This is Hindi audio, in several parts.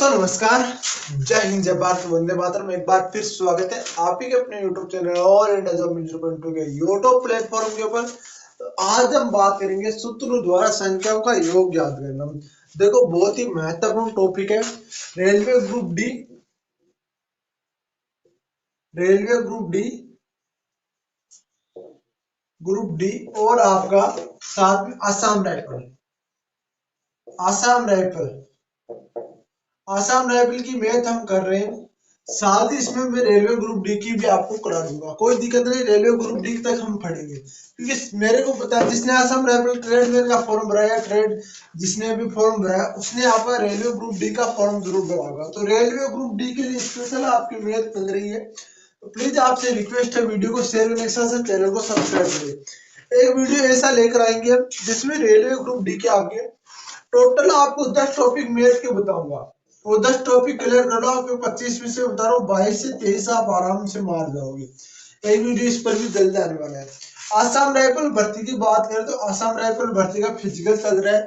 दोस्तों नमस्कार, जय हिंद, जय भारत, वंदे मातरम। एक बार फिर स्वागत है आप ही के अपने यूट्यूब चैनल और इंडिया जॉब मिशन पॉइंट के यूट्यूब प्लेटफॉर्म के ऊपर। आज हम बात करेंगे सूत्रों द्वारा संख्याओं का योग याद करना। देखो, बहुत ही महत्वपूर्ण टॉपिक है। Railway group D, railway group D और आपका साथ में आसाम राइफल, आसाम राइफल की मैथ हम कर रहे हैं। साथ ही इसमें मैं रेलवे ग्रुप डी की भी आपको करा दूंगा, कोई दिक्कत नहीं। रेलवे ग्रुप डी तक हम पढ़ेंगे क्योंकि मेरे को पता है जिसने आसाम राइफल ट्रेडमैन का फॉर्म भराया, ट्रेड जिसने भी फॉर्म भराया उसने आपका रेलवे ग्रुप डी का फॉर्म जरूर भरा होगा। तो रेलवे ग्रुप डी के लिए स्पेशल आपकी मैथ मिल रही है। तो प्लीज आपसे रिक्वेस्ट है, वीडियो को शेयर करने के साथ साथ चैनल को सब्सक्राइब करिए। एक वीडियो ऐसा लेकर आएंगे जिसमें रेलवे ग्रुप डी के आगे टोटल आपको 10 टॉपिक मैथ के बताऊंगा। वो 10 टॉपिक क्लियर कर लो, आपको 25 में से बता रहा हूँ 22 से 23 आप आराम से मार जाओगे। एक वीडियो इस पर भी जल्द आने वाला है। आसाम राइफल भर्ती की बात करें तो आसाम राइफल भर्ती का फिजिकल चल रहा है।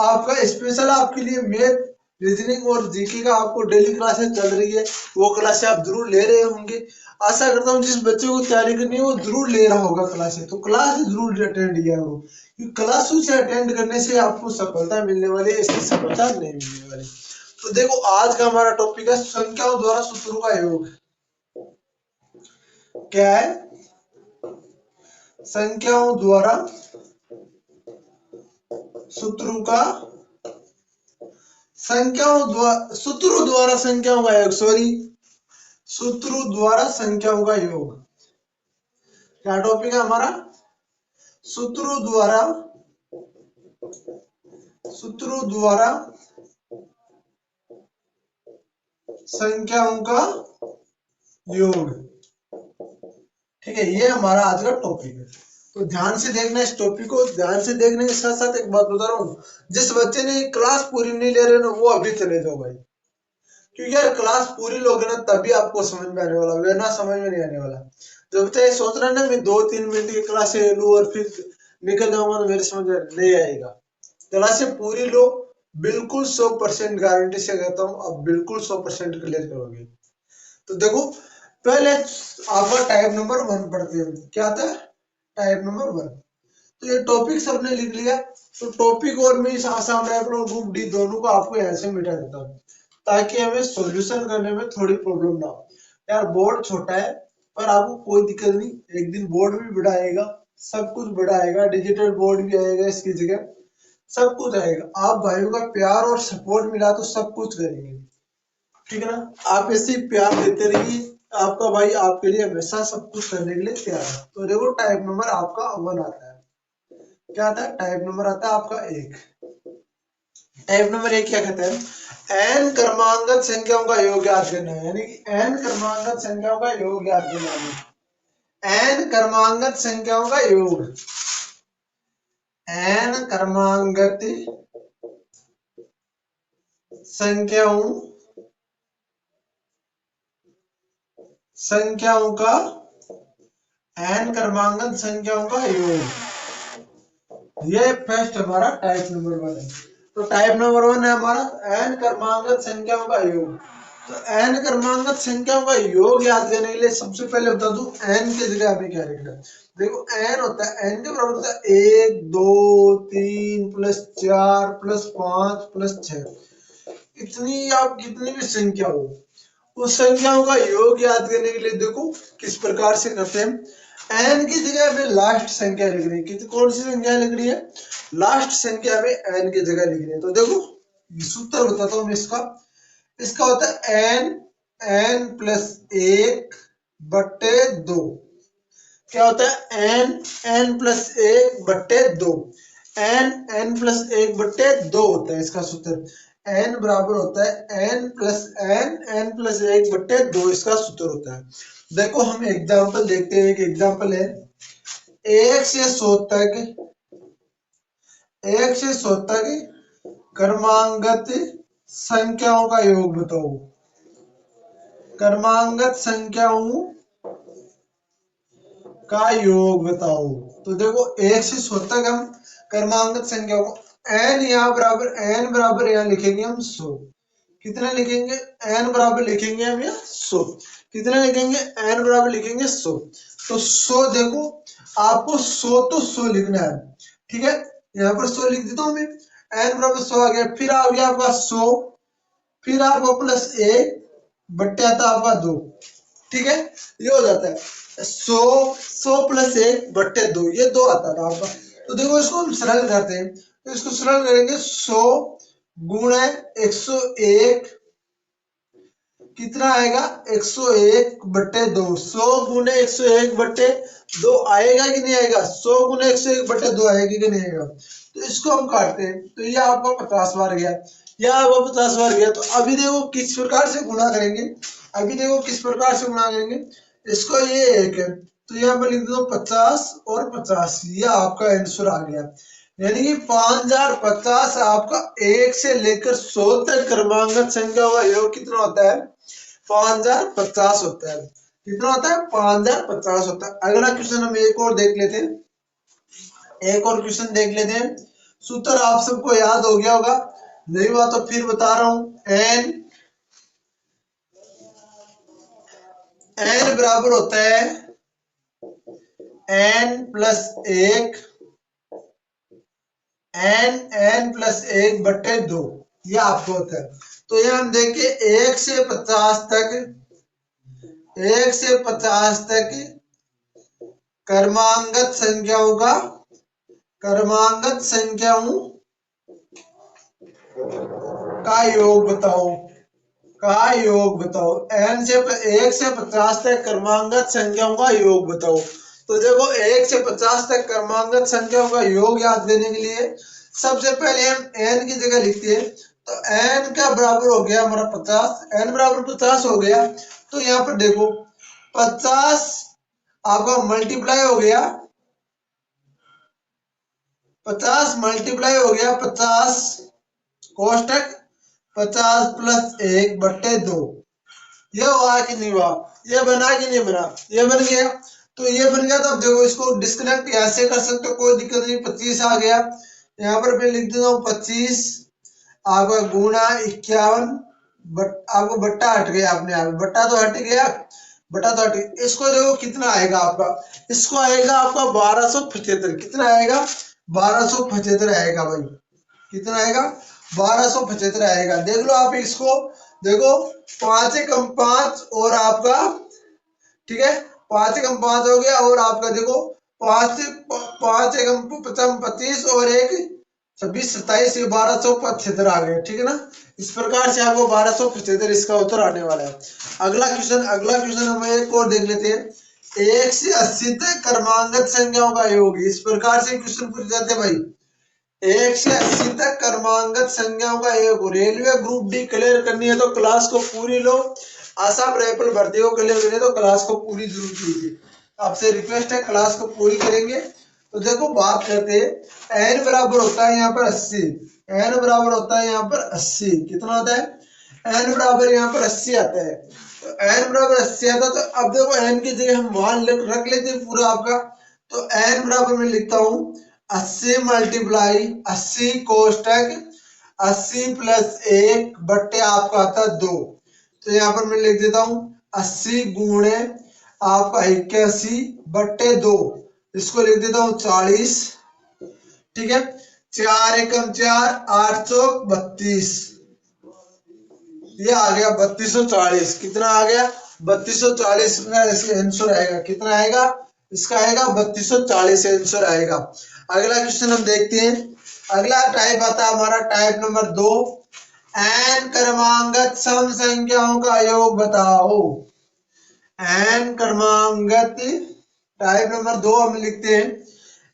आपका स्पेशल आपके लिए मैथ, रीजनिंग और जीके का आपको डेली क्लासेस चल रही है। वो क्लासेस आप जरूर ले रहे होंगे। आशा करता हूँ जिस बच्चे को तैयारी करनी है वो जरूर ले रहा होगा क्लासेस, तो क्लास जरूर अटेंड किया हो, क्योंकि क्लासों से अटेंड करने से आपको सफलता मिलने वाली है, इसकी सफलता नहीं मिलने वाली। तो देखो, आज का हमारा टॉपिक है संख्याओं द्वारा सूत्रों का योग। क्या है? संख्याओं द्वारा सूत्रों का, सूत्रों द्वारा संख्याओं का योग, सूत्रों द्वारा संख्याओं का योग। क्या टॉपिक है हमारा? सूत्रों द्वारा संख्याओं का योग। ठीक है, ये हमारा आज का टॉपिक है। तो ध्यान से देखना, इस टॉपिक को ध्यान से देखने के साथ साथ एक बात बता रहा हूँ, जिस बच्चे ने क्लास पूरी नहीं ले रहे ना वो अभी चले जाओ भाई, क्योंकि यार क्लास पूरी लोगे ना तभी आपको समझ में आने वाला, वरना समझ में नहीं आने वाला। जब तक सोच रहा है ना मैं 2-3 मिनट की क्लास ले लूं और फिर निकल जाऊंगा तो मेरे समझ में नहीं आएगा। क्लासें पूरी लो, बिल्कुल 100% गारंटी से कहता हूँ, अब बिल्कुल 100% क्लियर करोगे। तो देखो, पहले आपका टाइप नंबर 1 पढ़ते हैं। क्या था? Type number 1। तो ये टॉपिक सबने लिख लिया। तो टॉपिक और मैं इस आसाम राइफल और ग्रुप डी दोनों को आपको यहाँ से मिटा देता हूँ ताकि हमें सॉल्यूशन करने में थोड़ी प्रॉब्लम ना हो। यार बोर्ड छोटा है पर आपको कोई दिक्कत नहीं, एक दिन बोर्ड भी बड़ा आएगा, सब कुछ बड़ा आएगा, डिजिटल बोर्ड भी आएगा इसकी जगह, सब कुछ आएगा। आप भाइयों का प्यार और सपोर्ट मिला तो सब कुछ करेंगे, ठीक है ना? आप ऐसे ही प्यार देते रहिए, आपका भाई आपके लिए हमेशा सब कुछ करने के लिए तैयार है। तो देखो, टाइप नंबर आपका 1 आता है। क्या आता है? टाइप नंबर आता है आपका 1। टाइप नंबर 1 क्या कहता है? एन क्रमांगत संख्याओं का योग याद करना है, यानी कि एन क्रमांगत संख्याओं का योग याद करना है। एन क्रमांगत संख्याओं का योग, एन क्रमांगत संख्याओं का, एन क्रमांगत संख्याओं का योग, ये फर्स्ट हमारा टाइप नंबर 1 है। तो टाइप नंबर 1 है हमारा एन क्रमांगत संख्याओं का योग। तो एन क्रमांगत संख्याओं का योग याद करने के लिए सबसे पहले बता दूं एन की जगह हमें क्या लिखना है। देखो, एन होता है, एन के बराबर होता है 1 2 3 प्लस 4 प्लस 5 प्लस 6। इतनी आप कितनी भी संख्या हो, उस संख्याओं का योग याद करने के लिए देखो किस प्रकार से करते हैं। एन की जगह हमें लास्ट संख्या लिख रही है। कौन सी संख्या लिख रही है? लास्ट संख्या में एन की जगह लिख रही है। तो देखो, सूत्र बताता हूं मैं इसका। इसका होता है एन प्लस 1 बट्टे 2। क्या होता है? एन प्लस 1 बट्टे 2। एन प्लस 1 बट्टे 2 होता है इसका सूत्र। एन बराबर होता है एन प्लस 1 बट्टे 2 इसका सूत्र होता है। देखो, हम एग्जांपल देखते हैं। एक एग्जांपल है, 1 से 100 तक क्रमांगत संख्याओं का योग बताओ। क्रमांगत संख्याओं का योग बताओ। तो देखो, 1 से 100 तक हम क्रमांगत संख्याओं को एन बराबर यहाँ लिखेंगे हम 100। कितना लिखेंगे, n बराबर लिखेंगे हम यहाँ 100। कितना लिखेंगे, n बराबर लिखेंगे 100। तो 100 देखो, आपको 100 तो 100 लिखना है, ठीक है। यहाँ पर 100 लिख देता हूँ मैं, n बराबर 100 आ गया। फिर आ गया आपका 100, फिर आपको प्लस 1 बट्टे आता आपका 2, ठीक है। ये हो जाता है 100 प्लस 1 बट्टे 2, ये 2 आता था आपका। तो देखो इसको हम सरल करते हैं, तो इसको सरल करेंगे 100 गुणे 101, कितना आएगा 101 बट्टे 2। 100 गुणे 101 बट्टे 2 आएगा कि नहीं आएगा, 100 गुणे 101 बट्टे 2 आएगा कि नहीं आएगा। तो इसको हम काटते हैं, तो ये आपका 50 बार गया, यह आपका 50 बार गया। तो अभी देखो किस प्रकार से गुणा करेंगे, अभी देखो किस प्रकार से गुणा करेंगे। इसको ये एक है, तो यहाँ पर लिख दो 50 और 50, ये आपका आंसर आ गया। यानी कि 5050 आपका 1 से लेकर 100 तक क्रमांक संख्या का योग कितना होता है, 5050 होता है। कितना होता है, 5050 होता है। अगला क्वेश्चन हम एक और देख लेते हैं, एक और क्वेश्चन देख लेते हैं। सूत्र आप सबको याद हो गया होगा, नहीं हुआ तो फिर बता रहा हूं। n बराबर होता है n प्लस 1, n प्लस 1 बट्टे 2, ये आपको होता है। तो ये हम देखिए 1 से 50 तक, 1 से 50 तक क्रमांगत संख्याओं का, क्रमांगत संख्याओं का योग बताओ, का योग बताओ। n से 1 से 50 तक क्रमांगत संख्याओं का योग बताओ। तो देखो 1 से 50 तक क्रमांगत संख्याओं का योग याद करने के लिए सबसे पहले हम n की जगह लिखते हैं। तो n का बराबर हो गया हमारा 50, n बराबर 50 हो गया। तो यहाँ पर देखो 50 आपका मल्टीप्लाई हो गया, 50 मल्टीप्लाई हो गया 50 कोष्टक 50 प्लस 1 बट्टे 2, ये हुआ कि नहीं हुआ, ये बना कि नहीं बना, ये बन गया। तो ये बन गया, तो अब देखो इसको डिस्कनेक्ट ऐसे कर सकते हो, कोई दिक्कत नहीं। 25 आ गया, यहाँ पर मैं लिख देता हूँ 25 आपका गुणा 51, आपको बट्टा हट गया, अपने आप बट्टा तो हट गया, बट्टा तो हट गया। इसको देखो कितना आएगा आपका, इसको आएगा आपका 1275। कितना आएगा, 1275 आएगा भाई। कितना आएगा, 1275 आएगा। देख लो आप इसको, देखो 5 एकम 5 और आपका, ठीक है, 5 एकम 5 हो गया, और आपका देखो 5 एकम 25 और 1 26 27, 1275 आ गया, ठीक है ना। इस प्रकार से आपको 1275 इसका उत्तर आने वाला है। अगला क्वेश्चन हम एक और देख लेते हैं। 1 से 80 तक क्रमांगत संख्याओं का योग, इस प्रकार से क्वेश्चन पूछ जाते हैं भाई। 1 से 80 तक क्रमांगत संख्याओं का योग। रेलवे ग्रुप डी क्लियर करनी है तो क्लास को पूरी लो, आसाम राइफल भर्ती को क्लियर करनी है तो क्लास को पूरी जरूर कीजिए। आपसे रिक्वेस्ट है, क्लास को पूरी करेंगे। तो देखो बात करते हैं, n बराबर होता है यहाँ पर 80, n बराबर होता है यहाँ पर 80। कितना होता है, n बराबर यहाँ पर 80 आता है। तो n बराबर 80 आता है, तो अब देखो n की जगह हम मान रख लेते हैं पूरा आपका। तो n बराबर मैं लिखता हूँ 80 मल्टीप्लाई 80 कोष्टक 80 प्लस 1 बट्टे आपका आता है 2। तो यहाँ पर मैं लिख देता हूँ 80 गुणे आपका 81 बट्टे 2, इसको लिख देता हूँ 40, ठीक है। 4 एकम 4 832, ये आ गया 3240। कितना आ गया, 3240 का इसका आंसर आएगा। कितना आएगा, इसका आएगा 3240 आंसर आएगा। अगला क्वेश्चन हम देखते हैं। अगला टाइप आता है हमारा टाइप नंबर 2, n क्रमांगत सम संख्याओं का योग बताओ। n क्रमांगत टाइप नंबर 2 हम लिखते हैं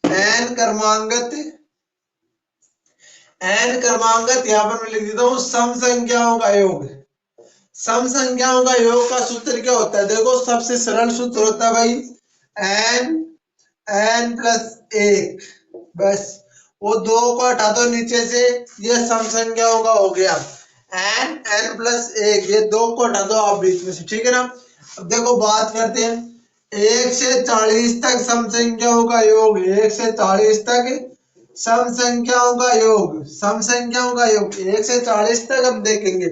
n क्रमांगत, यहाँ पर मैं लिख देता हूँ सम संख्याओं का योग। सम संख्याओं का योग का सूत्र क्या होता है, देखो सबसे सरल सूत्र होता है भाई n प्लस 1, बस वो 2 को हटा दो नीचे से, ये सम संख्याओं का हो गया n प्लस 1, ये 2 को हटा दो आप बीच में से, ठीक है ना। अब देखो बात करते हैं 1 से 40 तक सम संख्याओं का योग, 1 से 40 तक सम संख्याओं का योग, सम संख्याओं का योग 1 से 40 तक हम देखेंगे।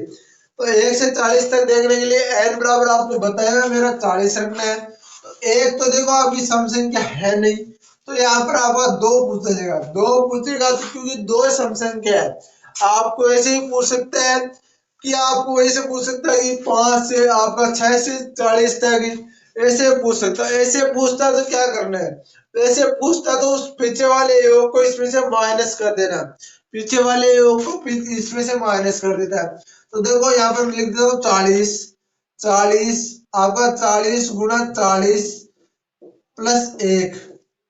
तो 1 से 40 तक देखने के लिए n बराबर आपको बताया मेरा 40 रखना है। तो एक तो देखो आपकी सम संख्या है नहीं, तो यहाँ पर आपका 2 पूछा जाएगा। 2 पूछेगा तो क्योंकि 2 सम संख्या है, आपको ऐसे ही पूछ सकते हैं कि आपको ऐसे पूछ सकता है कि 5 से आपका 6 से 40 तक, ऐसे पूछ सकता है। ऐसे पूछता तो क्या करना है, ऐसे पूछता तो उस पीछे वाले योग को इसमें से माइनस कर देना, पीछे वाले योग को इसमें से माइनस कर देता है। तो देखो यहाँ पर लिख देता हूँ 40, 40 आपका 40 गुणा 40 प्लस 1।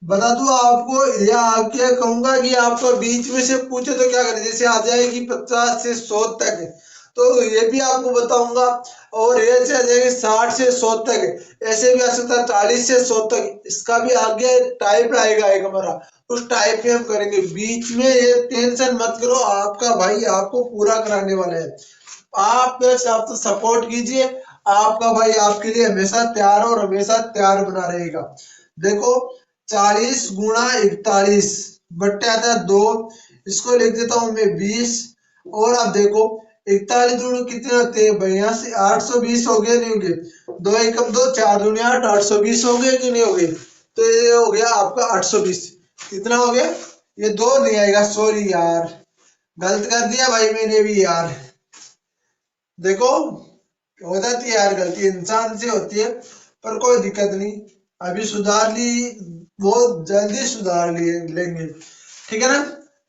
बता दूं आपको या क्या कहूंगा कि आपको बीच में से पूछे तो क्या करें, जैसे आ जाएगी 50 से 100 तक, तो ये भी आपको बताऊंगा। और ये आ जाएगी 60 से 100 तक, ऐसे भी आ सकता है 40 से 100 तक, इसका भी आगे टाइप आएगा एक हमारा, उस टाइप में हम करेंगे। बीच में ये टेंशन मत करो, आपका भाई आपको पूरा कराने वाला है। आप तो सपोर्ट कीजिए, आपका भाई आपके लिए हमेशा तैयार और हमेशा तैयार बना रहेगा। देखो 40 गुणा 41 बट्टे आता है 2, इसको लिख देता हूं मैं 20। और आप देखो 41 दूनी कितने होते हैं भैया से 820 हो गए नहीं हो गए, 2 एकम 2 4 दूनी 8, 820 हो गए कि नहीं हो गए। तो ये हो गया आपका 820, कितना हो गया, ये 2 नहीं आएगा, सॉरी यार गलत कर दिया भाई मैंने भी यार। देखो हो जाती है यार, गलती इंसान से होती है, पर कोई दिक्कत नहीं, अभी सुधार ली, बहुत जल्दी सुधार लिए लेंगे, ठीक है ना।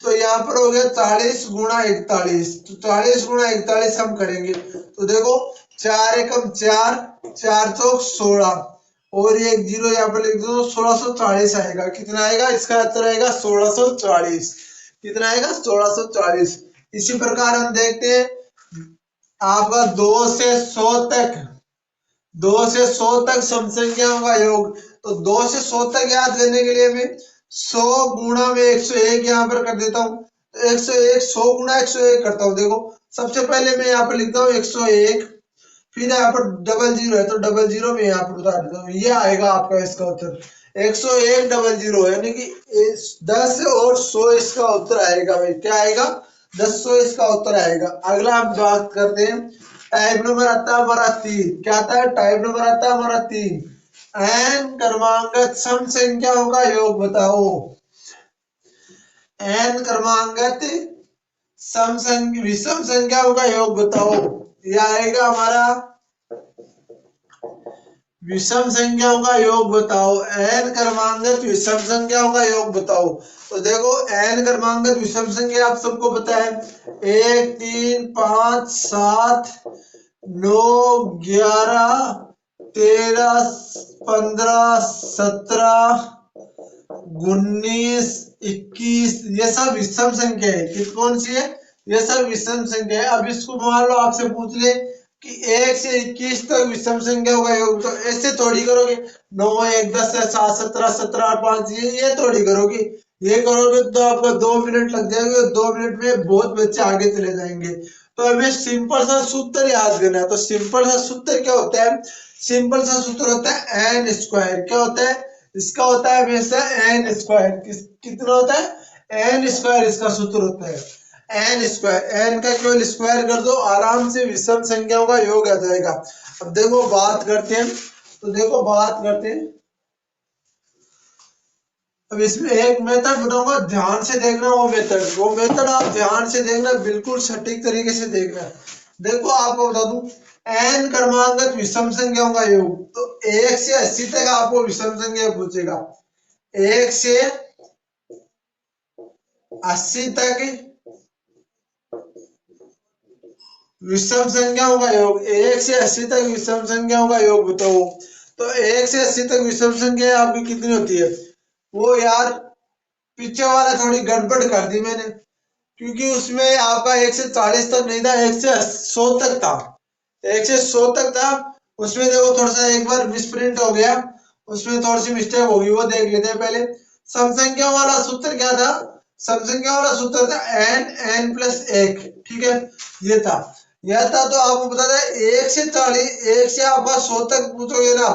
तो यहाँ पर हो गया 40 गुणा 41, तो 40 गुणा 41 हम करेंगे। तो देखो 4 एकम 4, 4 चौक 16, और ये एक जीरो यहाँ पर लिख दो, 1640 आएगा। कितना आएगा, इसका आंसर आएगा 1640। कितना आएगा, 1640। इसी प्रकार हम देखते हैं आपका 2 से 100 तक, 2 से 100 तक सम संख्याओं का योग। तो 2 से 100 तक याद करने के लिए मैं 100 गुणा में 101 यहाँ पर कर देता हूँ। तो 101 100 गुणा 101 करता हूँ। देखो सबसे पहले मैं यहाँ पर लिखता हूँ 101, फिर यहाँ पर डबल जीरो है तो डबल जीरो में यहाँ पर उतार देता हूँ, ये आएगा आपका इसका उत्तर 101 डबल जीरो, यानी कि 10 और 100 इसका उत्तर आएगा भाई। क्या आएगा, 10 100 इसका उत्तर आएगा। अगला हम बात करते हैं, टाइप नंबर आता है हमारा 3। क्या आता है, टाइप नंबर आता है हमारा 3, n क्रमांगत सम संख्याओं का योग बताओ। n क्रमांगत विषम संख्याओं का योग बताओ। यह आएगा हमारा विषम संख्याओं का योग बताओ, n क्रमांगत विषम संख्याओं का योग बताओ। तो देखो n क्रमांगत विषम संख्या आप सबको पता है, 1 3 5 7 9 11 13 15 17 19 21, ये सब विषम संख्या है। कौन सी है, ये सब विषम संख्या है। अब इसको मान लो आपसे पूछ ले कि 1 से 21 तक विषम संख्याओं का योग, तो ऐसे थोड़ी करोगे 9 1 10 7 17 17 8 5, ये थोड़ी करोगे। ये करोगे तो आपको 2 मिनट लग जाएंगे, 2 मिनट में बहुत बच्चे आगे चले जाएंगे। तो हमें सिंपल सा सूत्र याद करना है। तो सिंपल सा सूत्र क्या होता है, सिंपल सा सूत्र होता है एन स्क्वायर। क्या होता है, इसका होता है हमेशा एन स्क्वायर। कितना होता है, एन स्क्वायर इसका सूत्र होता है, एन स्क्वायर। एन का केवल स्क्वायर कर दो, आराम से विषम संख्याओं का योग आ जाएगा। अब देखो बात करते हैं, तो देखो बात करते हैं। अब इसमें एक मेथड बताऊंगा, ध्यान से देखना। वो मेथड आप ध्यान से देखना, बिल्कुल सटीक तरीके से देखना। देखो आपको बता दूं, एन क्रमांगत विषम संख्याओं का योग। तो 1 से 80 तक आपको विषम संख्या पूछेगा, 1 से 80 तक विषम संख्याओं का योग, 1 से 80 तक विषम संख्याओं का योग बताओ। तो 1 से 80 तक विषम संख्या आपकी कितनी होती है, वो यार पीछे वाला थोड़ी गड़बड़ कर दी मैंने, क्योंकि उसमें आपका 1 से 40 तक नहीं था, 1 से 100 तक था, 1 से 100 तक था। उसमें देखो थोड़ा सा एक बार मिसप्रिंट हो गया, उसमें थोड़ी सी मिस्टेक होगी, वो देख लेते हैं पहले। सम संख्या वाला सूत्र क्या था, सम संख्या वाला सूत्र था n प्लस 1, ठीक है, ये था। यह था तो आपको पता था 1 से 40, 1 से आप 100 तक पूछोगे ना,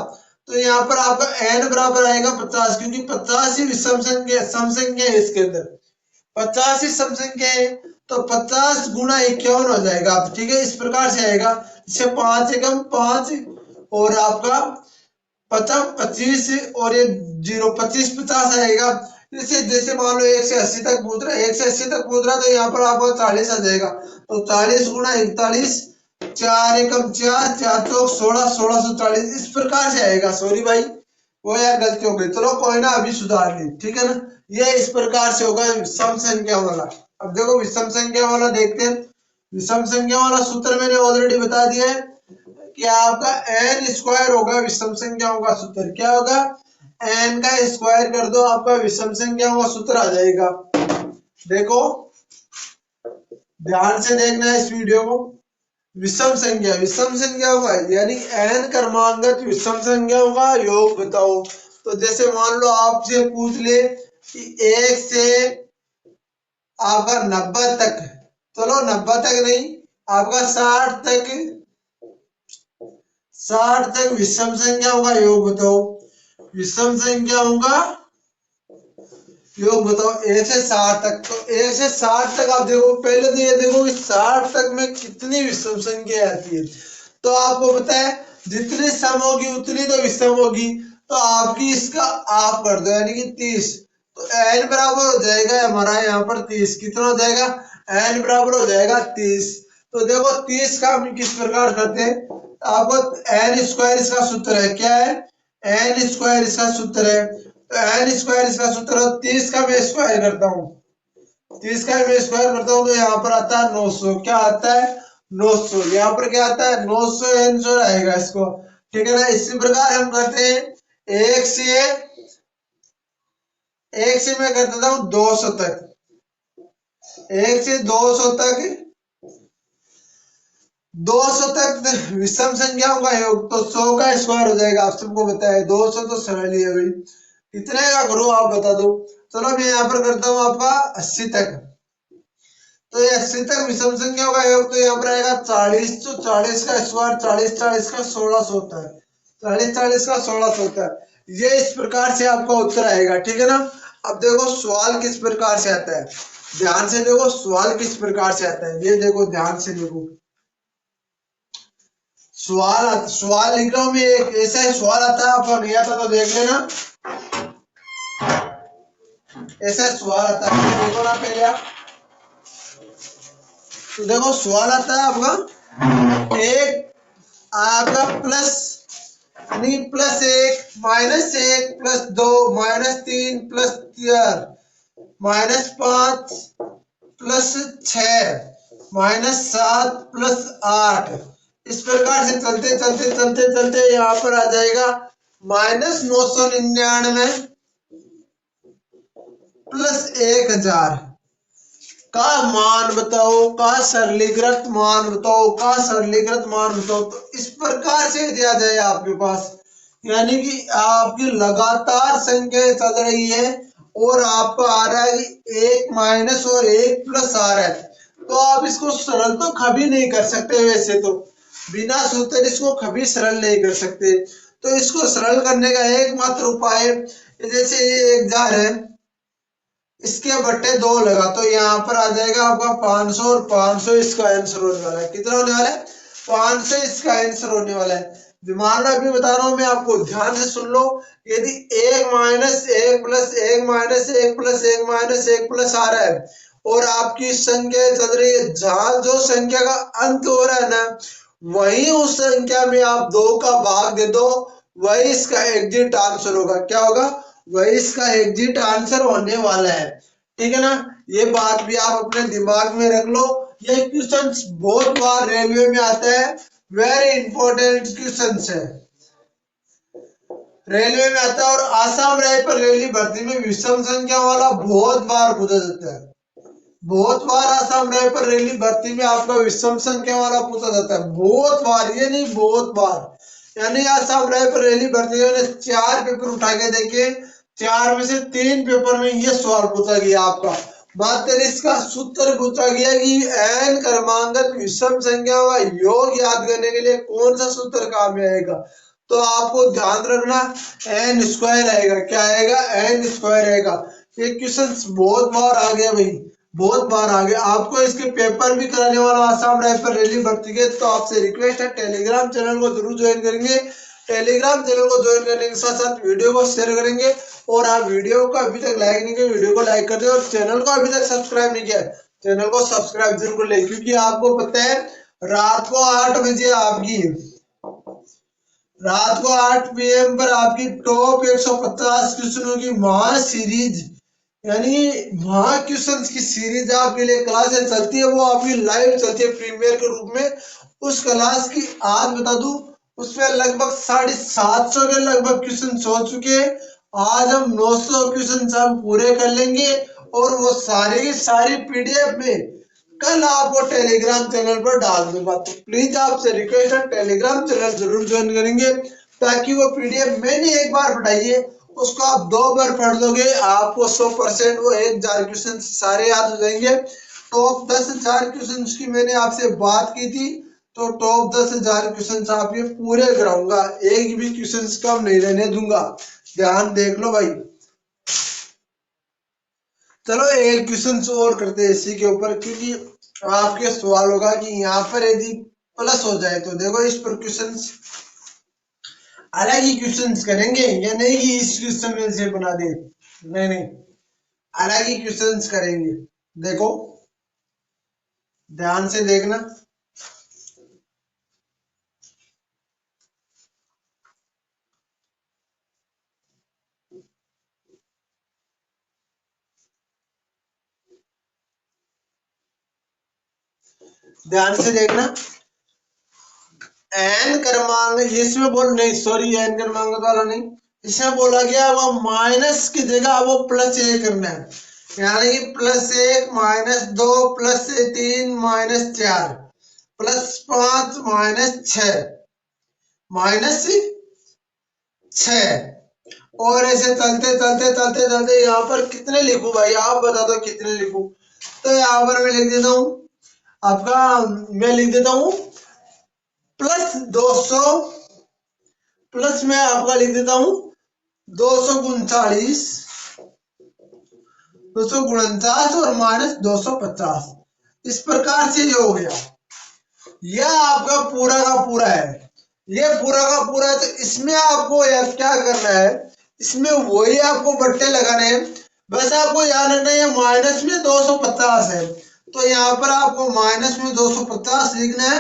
तो यहाँ पर आपका n बराबर आएगा 50, क्योंकि 50 ही विषम संख्या सम संख्या है, इसके अंदर 50 ही सम संख्या है। तो 50 गुना 51 हो जाएगा। ठीक है, इस प्रकार से आएगा। इससे 5 एकम 5 और आपका 25 और ये 0 25 50 आएगा। जैसे जैसे मान लो 1 से 80 तक पूछ रहा है, 1 से 80 तक पूछ रहा है, तो यहाँ पर आपको 40 आ जाएगा। तो 40 गुना 41, 4 एकम 4, 4 चौक 16, 1640 इस प्रकार से आएगा। सॉरी भाई, वो यार गलती हो गई, चलो कोई ना, अभी सुधार ली। ठीक है ना, ये इस प्रकार से होगा विषम संख्या वाला। अब देखो विषम संख्या वाला देखते हैं। विषम संख्या वाला सूत्र मैंने ऑलरेडी बता दिया है कि आपका n स्क्वायर होगा विषम संख्याओं का सूत्र। क्या होगा? n का स्क्वायर कर दो, आपका विषम संख्याओं का सूत्र आ जाएगा। देखो ध्यान से देखना है इस वीडियो को। विषम संख्याओं का यानी n क्रमांकित विषम संख्याओं का योग बताओ। तो जैसे मान लो आपसे पूछ ले कि 1 से आपका 90 तक, चलो 90 तक नहीं, आपका 60 तक विषम संख्याओं का योग बताओ। विषम संख्याओं का योग बताओ 1 से 60 तक। तो 1 से 60 तक आप देखो, पहले तो ये देखो कि 60 तक में कितनी विषम संख्या आती है। तो आपको पता है जितनी सम होगी उतनी तो विषम होगी। तो आपकी इसका आप कर दो यानी कि 30। तो n बराबर हो जाएगा हमारा यहाँ पर 30। कितना हो जाएगा? n बराबर हो जाएगा 30। तो देखो 30 का हम किस प्रकार करते हैं, आपको n स्क्वायर इसका सूत्र है। क्या है? n स्क्वायर इसका सूत्र है। तो n स्क्वायर इसका सूत्र है, 30 का मैं स्क्वायर करता हूँ, 30 का मैं स्क्वायर करता हूँ तो यहाँ पर आता है 900। क्या आता है? 900। यहाँ पर क्या आता है? 900 आंसर आएगा इसको। ठीक है ना, इसी प्रकार हम करते हैं एक से मैं कर देता हूँ 200 तक। 1 से 200 तक, 200 तक विषम संख्याओं का योग। तो 100 का स्क्वायर हो जाएगा, आप सबको पता है। 200 तो सरल ही है भाई, कितने का करो आप बता दो। चलो मैं यहाँ पर करता हूँ आपका 80 तक। तो ये 80 तक विषम संख्याओं का योग, तो यहाँ पर आएगा 40। तो 40 का स्क्वायर 40 40 का 1600 होता है। 40 40 का 1600 होता है। ये इस प्रकार से आपका उत्तर आएगा। ठीक है ना। अब देखो सवाल किस प्रकार से आता है, ध्यान से देखो सवाल किस प्रकार से आता है। ये देखो ध्यान से देखो, सवाल लिख रहा हूं मैं, एक ऐसा ही सवाल आता है, आपको नहीं आता तो देख लेना। ऐसा सवाल आता है, देखो ना पहले आप। तो देखो सवाल आता है आपका, एक आपका प्लस यानी +1 -1 +2 -3 +4 -5 +6 -7 +8 इस प्रकार से चलते चलते चलते चलते यहाँ पर आ जाएगा -999 +1000 का मान बताओ, का सरलीकृत मान बताओ, का सरलीकृत मान बताओ। तो इस प्रकार से दिया जाए आपके पास, यानी कि आपकी लगातार संख्या चल रही है और आपको आ रहा है कि 1 माइनस और 1 प्लस आ रहा है। तो आप इसको सरल तो कभी नहीं कर सकते, वैसे तो बिना सूत्र इसको कभी सरल नहीं कर सकते। तो इसको सरल करने का एकमात्र उपाय, जैसे ये 1 जार है, इसके बट्टे 2 लगा, तो यहाँ पर आ जाएगा आपका 500 और 500 इसका आंसर होने वाला है। कितना होने वाला है? 500 इसका आंसर होने वाला है। मान लो अभी बता रहा हूं मैं आपको, ध्यान से सुन लो। यदि 1 minus 1 plus 1 minus 1 plus 1 minus 1 plus आ रहा है और आपकी संख्या चल रही है, जहां जो संख्या का अंत हो रहा है ना, वही उस संख्या में आप 2 का भाग दे दो, वही इसका एग्जिट आंसर होगा। क्या होगा? वही इसका एग्जिट आंसर होने वाला है। ठीक है ना, ये बात भी आप अपने दिमाग में रख लो। ये क्वेश्चन बहुत बार रेलवे में आता है, वेरी इंपॉर्टेंट क्वेश्चन है, रेलवे में आता है। और आसाम रायफल रेली भर्ती में विषम संख्या वाला बहुत बार पूछा जाता है। बहुत बार आसाम रायफल रेली भर्ती में आपका विषम संख्या वाला पूछा जाता है, बहुत बार, ये नहीं बहुत बार। यानी आसाम रायफल रेली भर्ती में 4 पेपर उठा के देखे, 4 में से 3 पेपर में ये सवाल पूछा गया आपका। बात करें इसका सूत्र पूछा गया कि n क्रमांकित विषम संख्या का योग याद करने के लिए कौन सा सूत्र काम में आएगा। तो आपको ध्यान रखना n स्क्वायर आएगा। क्या आएगा? n स्क्वायर आएगा। ये क्वेश्चन बहुत बार आ गया भाई, बहुत बार आ गया। आपको इसके पेपर भी कराने वाला आसाम राइफल रैली भर्ती के, तो आपसे रिक्वेस्ट है टेलीग्राम चैनल को जरूर ज्वाइन करेंगे। टेलीग्राम चैनल को ज्वाइन करने के साथ साथ वीडियो को शेयर करेंगे, और आप वीडियो को अभी तक लाइक नहीं किया वीडियो को लाइक कर दे, और चैनल को अभी तक सब्सक्राइब नहीं किया चैनल को सब्सक्राइब जरूर कर ले, क्योंकि आपको पता है रात को 8 बजे आपकी रात को 8 PM पर आपकी टॉप 150 क्वेश्चनों की महा सीरीज, यानी महा क्वेश्चंस की सीरीज आपके लिए क्लासेस चलती है, वो आपकी लाइव चलती है प्रीमियर के रूप में। उस क्लास की आज बता दूं, उसमें लगभग 750 के लगभग क्वेश्चन हो चुके हैं। आज हम 900 क्वेश्चन हम पूरे कर लेंगे, और वो सारी की सारी PDF में कल आपको टेलीग्राम चैनल पर डाल दूंगा। तो प्लीज आपसे रिक्वेस्ट है टेलीग्राम चैनल जरूर ज्वाइन करेंगे, ताकि वो PDF मैंने एक बार पढ़ाई है उसको आप 2 बार पढ़ लोगे, आपको 100% वो 1000 क्वेश्चन सारे याद हो जाएंगे। टॉप 10,000 क्वेश्चन की मैंने आपसे बात की थी, तो टॉप 10,000 क्वेश्चन आप ये पूरे कराऊंगा, एक भी क्वेश्चन कम नहीं रहने दूंगा। ध्यान देख लो भाई। चलो एक क्वेश्चन और करते हैं इसी के ऊपर, क्योंकि आपके सवाल होगा कि यहाँ पर यदि प्लस हो जाए तो देखो इस पर क्वेश्चन अलग ही क्वेश्चन करेंगे, या नहीं कि इस क्वेश्चन में से बना दे, नहीं नहीं, अलग ही क्वेश्चन करेंगे। देखो ध्यान से देखना। ध्यान से देखना। एन क्रमांक इसमें बोल नहीं, सॉरी एन क्रमांक वाला नहीं, इसमें बोला गया वो माइनस की जगह वो प्लस 1 करना है, यानी कि +1 -2 +3 -4 +5 -6 -6, और ऐसे चलते चलते चलते चलते यहाँ पर कितने लिखूं भाई, आप बता दो कितने लिखूं। तो यहाँ पर मैं लिख देता हूँ आपका, मैं लिख देता हूँ +200, प्लस में आपका लिख देता हूँ 239, 249 और -250। इस प्रकार से ये हो गया। यह आपका पूरा का पूरा है, ये पूरा का पूरा है। तो इसमें आपको यार क्या करना है, इसमें वही आपको बट्टे लगाने हैं। बस आपको याद रखना है माइनस में 250 है, तो यहाँ पर आपको माइनस में 250 लिखना है।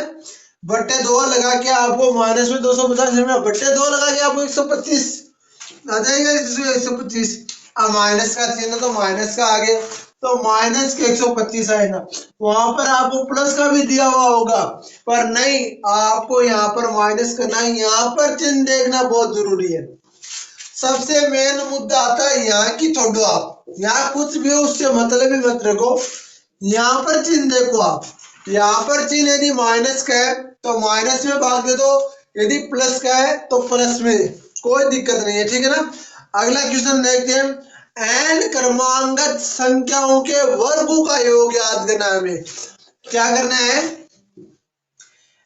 बट्टे 2 लगा के आपको माइनस में 250 लिखना, बट्टे 2 लगा के आपको 125 आ जाएगा। 125 माइनस का चिन्ह तो माइनस का आ गया, तो माइनस के 125 आएगा। वहां पर आपको प्लस का भी दिया हुआ होगा, पर नहीं, आपको यहाँ पर माइनस करना है। यहाँ पर चिन्ह देखना बहुत जरूरी है। सबसे मेन मुद्दा आता है यहाँ की, छोड़ो आप यहाँ कुछ भी उससे मतलब ही मत रखो। यहाँ पर चिन्ह देखो आप, यहाँ पर चिन्ह यदि माइनस का है तो माइनस में भाग दे दो, यदि प्लस का है तो प्लस में, कोई दिक्कत नहीं है, ठीक है ना। अगला क्वेश्चन देखते हैं। एन क्रमांगत संख्याओं के वर्गों का योग याद करना है हमें। क्या करना है,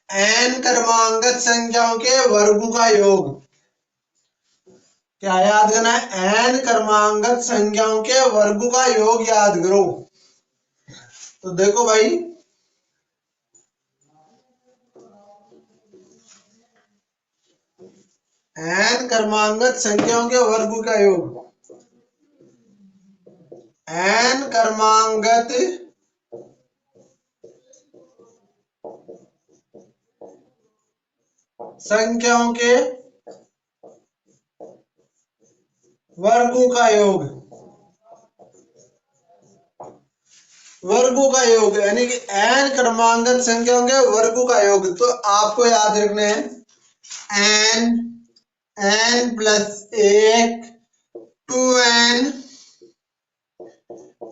एन क्रमांगत संख्याओं के वर्गों का योग क्या याद करना है, एन क्रमांगत संख्याओं के वर्गों का योग याद करो। तो देखो भाई, एन क्रमांगत संख्याओं के वर्गों का योग, एन क्रमांगत संख्याओं के वर्गों का योग, वर्गों का योग यानी कि एन क्रमांगत संख्याओं के वर्गों का योग। तो आपको याद रखना है N, N plus 1 2n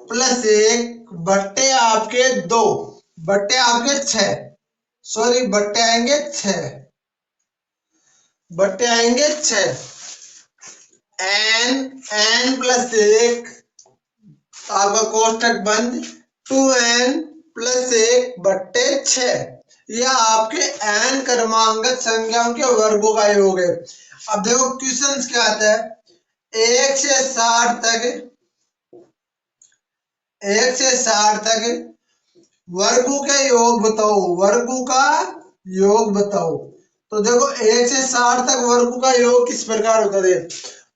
plus 1 बट्टे आपके 2 बट्टे आपके 6, सॉरी बट्टे आएंगे 6, बट्टे आएंगे 6। एन प्लस 1 आपका कोष्टक बंद, 2n प्लस 1 बट्टे 6, यह आपके एन क्रमांगत संख्याओं के वर्गों का योग है। अब देखो क्वेश्चन क्या आता है, 1 से 60 तक 1 से 60 तक वर्गों के योग बताओ, वर्गों का योग बताओ। तो देखो 1 से 60 तक वर्गों का योग किस प्रकार होता है।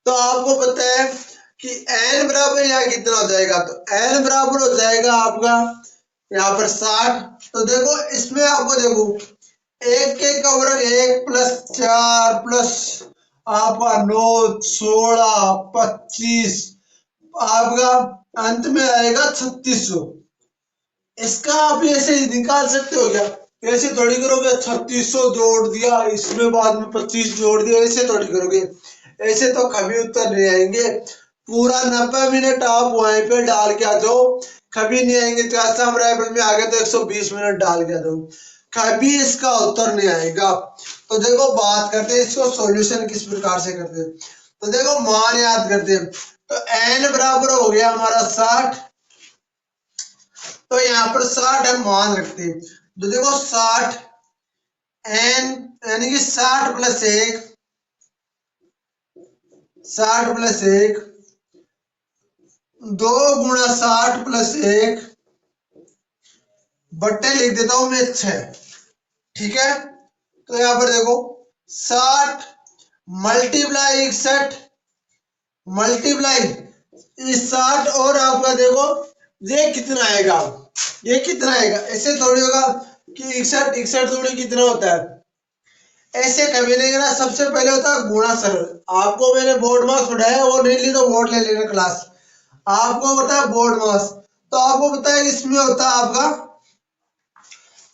तो आपको पता है कि n बराबर यहाँ कितना हो जाएगा, तो n बराबर हो जाएगा आपका यहाँ पर 60। तो देखो इसमें आपको देखो एक के का वर्ग 1 प्लस 4 प्लस आपका 9 16 25 आपका अंत में आएगा 3600। इसका आप ऐसे ही निकाल सकते हो क्या, ऐसे थोड़ी करोगे 3600 जोड़ दिया इसमें बाद में 25 जोड़ दिया, ऐसे थोड़ी करोगे, ऐसे तो कभी उत्तर नहीं आएंगे। पूरा 90 मिनट आप वहीं पे डाल के आ जाओ, कभी नहीं आएंगे। तो आसाम राइफल में आगे तो 120 मिनट डाल के आ जाओ, कभी इसका उत्तर नहीं आएगा। तो देखो बात करते हैं इसको सॉल्यूशन किस प्रकार से करते हैं। तो देखो मान याद करते हैं। तो n बराबर हो गया हमारा 60, तो यहाँ पर 60 हम मान रखते हैं। तो देखो 60 n यानी कि 60 प्लस 1, 60 प्लस 1 2 गुणा 60 प्लस 1 बट्टे लिख देता हूं मैं 6। ठीक है, तो यहां पर देखो 60 मल्टीप्लाई 61 मल्टीप्लाई इस 60 और आपका देखो ये कितना आएगा, ये कितना आएगा, ऐसे थोड़ी होगा कि 61 61 थोड़ी कितना होता है, ऐसे कभी नहीं करना। सबसे पहले होता है गुणा सरल। आपको मैंने बोर्ड मार्क्स पढ़ाया, वो नहीं ली तो बोर्ड ले लेना क्लास। आपको होता है बोर्ड मार्क्स, तो आपको पता है इसमें होता है आपका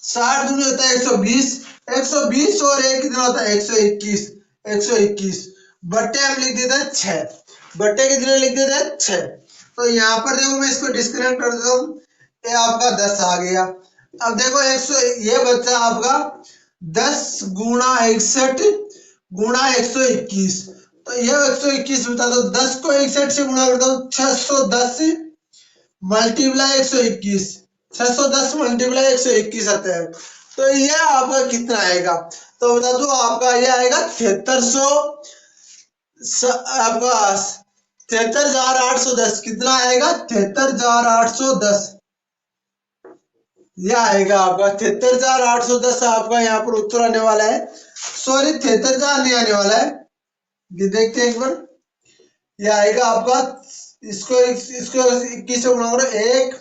60 दूनी होता है 120, 120 और एक कितना होता है 121, 121 बट्टे हम लिख देते हैं 6, बट्टे कितने लिख देते हैं 6। तो यहाँ पर देखो मैं इसको डिस्कनेक्ट कर देता हूँ, ये आपका 10 आ गया। अब देखो 100 ये बच्चा आपका 10 गुणा 61 गुणा 121, तो ये 121 बता दो, 10 को 61 से गुणा करता हूँ 610 मल्टीप्लाई 121, 610 मल्टीप्लाई 121 आता है। तो ये आपका कितना आएगा, तो बता दो आपका ये आएगा 7300, आपका 73,810। कितना आएगा 73,810, ये आएगा आपका 73,810 आपका यहाँ पर उत्तर आने वाला है। सॉरी 73,000 नहीं आने वाला है, ये देखते हैं एक बार, ये आएगा आपका इसको 21 से गुणा करो, एक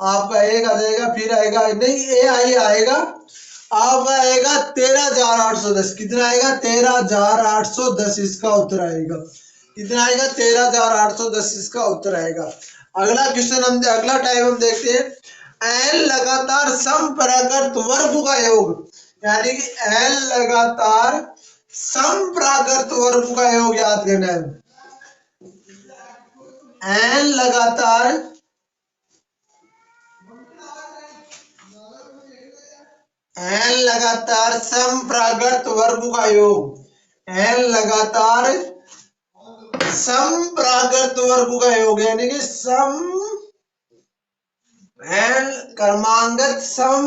आपका एक आ जाएगा, फिर आएगा नहीं ए आई आएगा आपका आएगा 13,810। कितना आएगा 13,810, इसका उत्तर आएगा। कितना आएगा 13,810, इसका उत्तर आएगा। अगला क्वेश्चन हम अगला टाइम हम देखते हैं एन लगातार समपरागत वर्ग का योग, यानी कि एन लगातार समपरागत वर्ग का योग याद करना है। एन लगातार एन लगातार समपरागत वर्ग का योग, एन लगातार समपरागत वर्ग का योग यानी कि सम एन क्रमांगत सम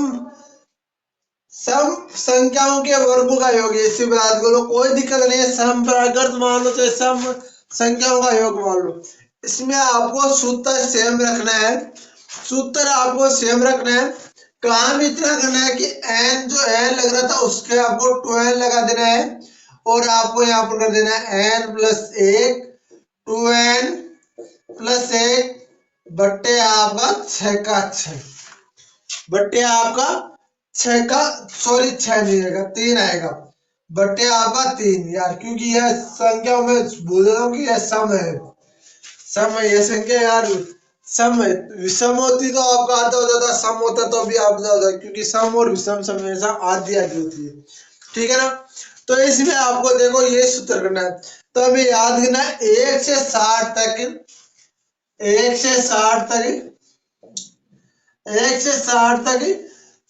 संख्याओं के वर्गों का योग, इसी बात को लो, कोई दिक्कत नहीं है। समपरागत मान लो चाहे सम संख्याओं का योग मान लो। इसमें आपको सूत्र सेम रखना है, सूत्र आपको सेम रखना है। काम इतना करना है कि एन जो एन लग रहा था उसके आपको 2n लगा देना है, और आपको यहाँ पर कर देना है n प्लस 1 2n प्लस 1 बट्टे आपका 6 का 6 बट्टे आपका 6 का सॉरी 6 नहीं आएगा 3 आएगा, बट्टे आपका 3 यार, क्योंकि यह संख्या में बोल रहा हूँ कि यह सम है, सम है यह संख्या यार, सम है। विषम होती तो आपका आधा हो जाता, सम होता तो भी आधा होता, क्योंकि सम और विषम हमेशा आधी आधी होती है। ठीक है ना, तो इसमें आपको देखो ये सूत्र करना है। तो हमें याद करना है 1 से 60 तक, 1 से 60 तक 1 से 60 तक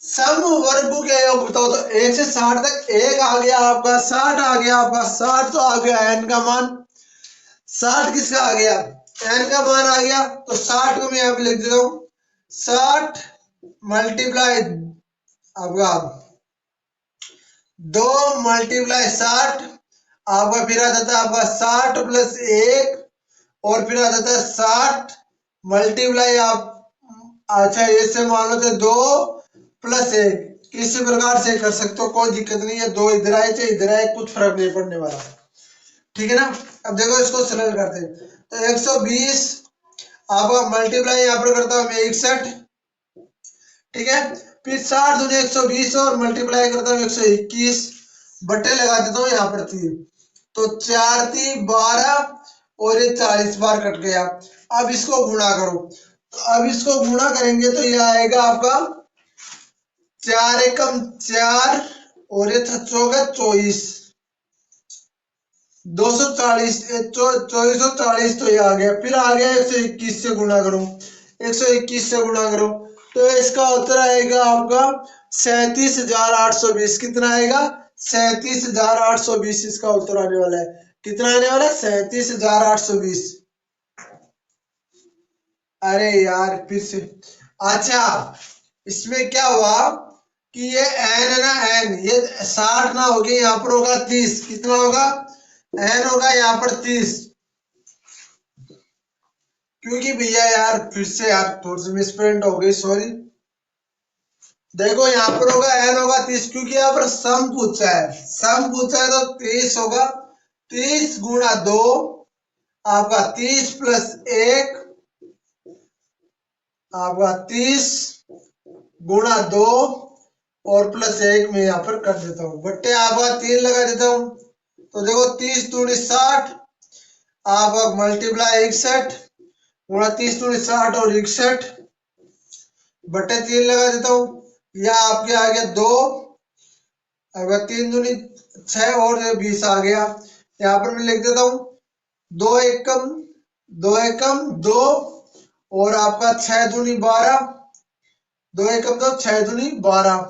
सम वर्गों के योग बताओ। तो 1 से 60 तक 1 आ गया आपका, 60 आ गया आपका, 60 तो आ गया एन का मान, 60 किसका आ गया एन का मान आ गया। तो 60 को मैं यहाँ पे लिख देता हूँ, 60 मल्टीप्लाई आपका 2 मल्टीप्लाई 60 आपका, फिर आ जाता है आपका 60 प्लस 1 और फिर आ जाता है 60 मल्टीप्लाई आप अच्छा ऐसे मान लो तो 2 + 1 किसी प्रकार से कर सकते हो, कोई दिक्कत नहीं है। 2 इधर आए चाहे इधर आए, कुछ फर्क नहीं पड़ने वाला, ठीक है ना। अब देखो इसको सरल करते हैं। तो 120 आपका मल्टीप्लाई यहाँ पर करता हूँ मैं 61, ठीक है। फिर 60 दूनी 120 और मल्टीप्लाई करता हूँ 121, बट्टे लगा देता हूँ यहाँ पर 3, तो 4 3 12 और ये 40 बार कट गया। अब इसको गुणा करो, तो अब इसको गुणा करेंगे तो ये आएगा आपका 4 एकम 4 और ये 24 240 2440, तो ये आ गया। फिर आ गया 121 से गुणा करो, 121 से गुणा करो, तो इसका उत्तर आएगा आपका 37,820। कितना आएगा? 37,820 इसका उत्तर आने वाला है। कितना आने वाला है? 37,820। अरे यार फिर से, अच्छा इसमें क्या हुआ कि ये n है ना, n ये 60 ना हो गया, यहाँ पर होगा 30। कितना होगा? n होगा यहाँ पर 30, क्योंकि भैया यार फिर से यार थोड़ी सी मिसप्रिंट हो गई, सॉरी। देखो यहाँ पर होगा n होगा 30, क्योंकि यहाँ पर सम पूछा है, सम पूछा है, तो 30 होगा। 30 गुणा 2 आपका 30 + 1 आपका 30 गुणा 2 और +1 में यहाँ पर कर देता हूँ, बट्टे आपका 3 लगा देता हूँ। तो देखो 30 दूनी 60 आपका मल्टीप्लाई 61 गुणा 30 दूनी 60 और 61 बट्टे 3 लगा देता हूँ। यह आपके आ गया 2, अगर 3 दूनी 6 और 20 आ गया। यहाँ पर मैं लिख देता हूँ 2 एकम 2 और आपका 6 दूनी 12, 2 एकम 2 6 दूनी 12,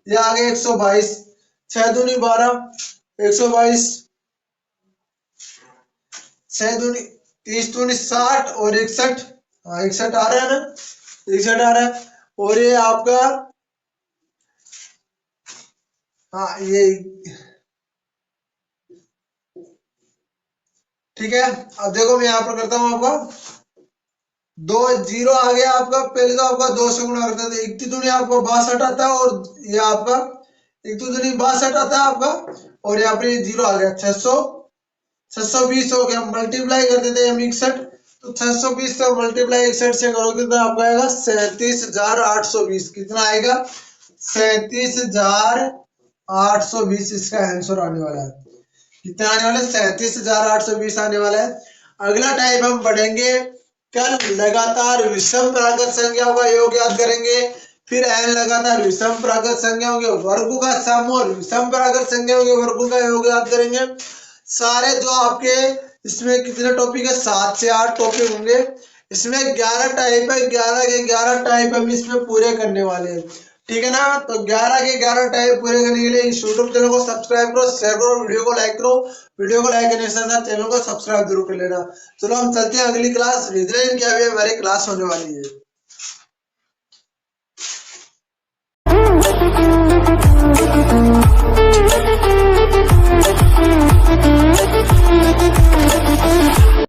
यह आ गया 122। 6 दूनी 12 122, 6 दूनी 30 दूनी 60 और 61, हाँ 61 आ रहा है ना, 61 आ रहा है। और ये आपका हाँ ये ठीक है। अब देखो मैं यहाँ पर करता हूँ आपका 2 0 आ गया आपका। पहले तो आपका 2 से गुणा करते थे, 1 दूनी आपको 62 आता है, और ये आपका 1 दूनी 62 आता है आपका, और यहाँ पर ये 0 आ गया 620 हो गया। मल्टीप्लाई कर देते हैं 61, तो 620 से मल्टीप्लाई 61 से करोगे तो आपका आएगा 37,820। कितना आएगा? 37,820 इसका आंसर आने वाला है। कितना आने वाला है? 37,820 आने वाला है। अगला टाइप हम पढ़ेंगे कल लगातार विषम प्राकृत संख्याओं का योग याद करेंगे। फिर n लगातार विषम प्राकृत संख्याओं के वर्गों का सम और विषम प्राकृत संख्याओं के वर्गों का योग याद करेंगे। सारे जो आपके इसमें कितने टॉपिक है? 7 से 8 टॉपिक होंगे। इसमें 11 टाइप है, 11 के 11 टाइप हम इसमें पूरे करने वाले हैं, ठीक है ना। तो 11 के 11 टाइप पूरे करने के लिए इस यूट्यूब चैनल को सब्सक्राइब करो, शेयर करो, वीडियो को लाइक करो। वीडियो को लाइक करने के साथ चैनल को सब्सक्राइब जरूर कर लेना। चलो हम चलते हैं अगली क्लास। रीजनिंग की अभी हमारी क्लास होने वाली है।